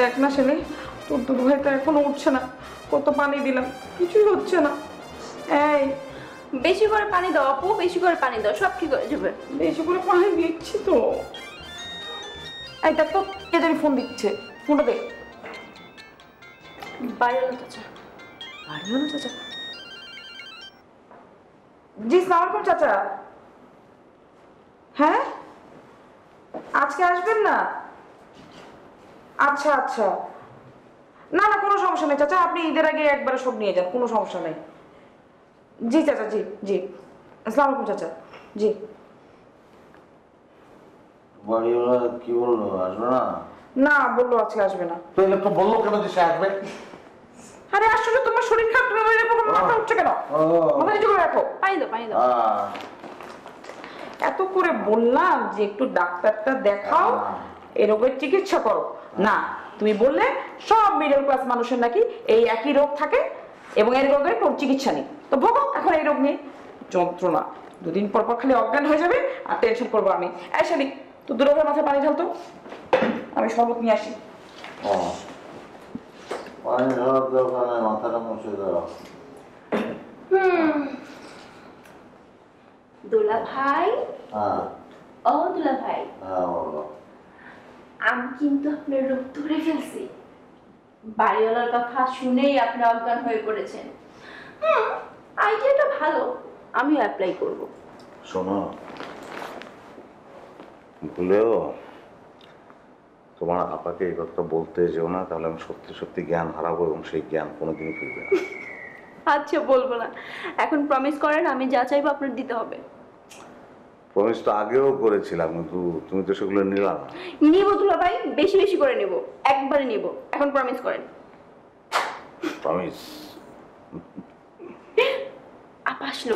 দেখ না ছেলে, তোর দুধ ভাই তো এখনো উঠছে না, কত পানি দিলাম কিছুই হচ্ছে না। এই বেশি করে পানি দাও আপু, বেশি করে পানি দাও, সব ঠিক হয়ে যাবে। বেশি করে পানি দিচ্ছি তো। এই দেখ তো কে জানি ফোন দিচ্ছে, ফোনটা দে। বাড়িওয়ালা চাচা। বাড়িওয়ালা চাচা? জি সালাম আলাইকুম চাচা। হ্যাঁ আজকে আসবেন না? আচ্ছা আচ্ছা, না না কোনো সমস্যা নেই চাচা, আপনি ঈদের আগে একবারে সব নিয়ে যান, কোনো সমস্যা নেই। জি চাচা, জি জি, আসসালামু আলাইকুম চাচা। জি। বাড়িওয়ালা কি বললো, আসবে না? না বললো আজকে আসবে না। তাহলে তো বললো কেন যে সে আসবে? আরে আসলে তোমার শরীর খারাপ, তুমি এরকম মাথা উঠছে কেন? মাথা নিচু করে রাখো। পানি দাও, পানি দাও। এত করে বললাম যে একটু ডাক্তারটা দেখাও, এই রোগের চিকিৎসা করো, না তুমি বললে সব মিডল ক্লাস মানুষের নাকি এই একই রোগ থাকে এবং এই রোগের কোনো চিকিৎসা নেই, তো ভোগো এখন এই রোগ নিয়ে যন্ত্রণা, দুদিন পর পর খালি অজ্ঞান হয়ে যাবে আর টেনশন করবো আমি। এই শালি তো দুর্গের মাথায় পানি ঢালতো, আমি শরবত নিয়ে আসি। পানি ঢালার দরকার নেই, মাথাটা মুছে দাও। দুলা ভাই, হ্যাঁ ও দুলা ভাই, হ্যাঁ বলো। আমি কিন্তু আপনার রোগ ধরে ফেলছি। বাড়িওয়ালার কথা শুনেই আপনি অজ্ঞান হয়ে পড়েছেন। আইডিয়াটা ভালো, আমিও অ্যাপ্লাই করব। শোনো, ভুলেও তোমার আপাকে এই কথাটা বলতে যেও না, তাহলে আমি সত্যি সত্যি জ্ঞান হারাবো এবং সেই জ্ঞান কোনোদিনই ফিরবে না। আচ্ছা বলবো না, এখন প্রমিস করেন আমি যা চাইবো আপনার দিতে হবে। প্রমিস তো আগেও করেছিলাম, কিন্তু তুমি তো সেগুলো নিলা না। নিব দুলা ভাই, বেশি বেশি করে নিব, একবারে নিব, এখন প্রমিস করেন। প্রমিস। আপা আসলো।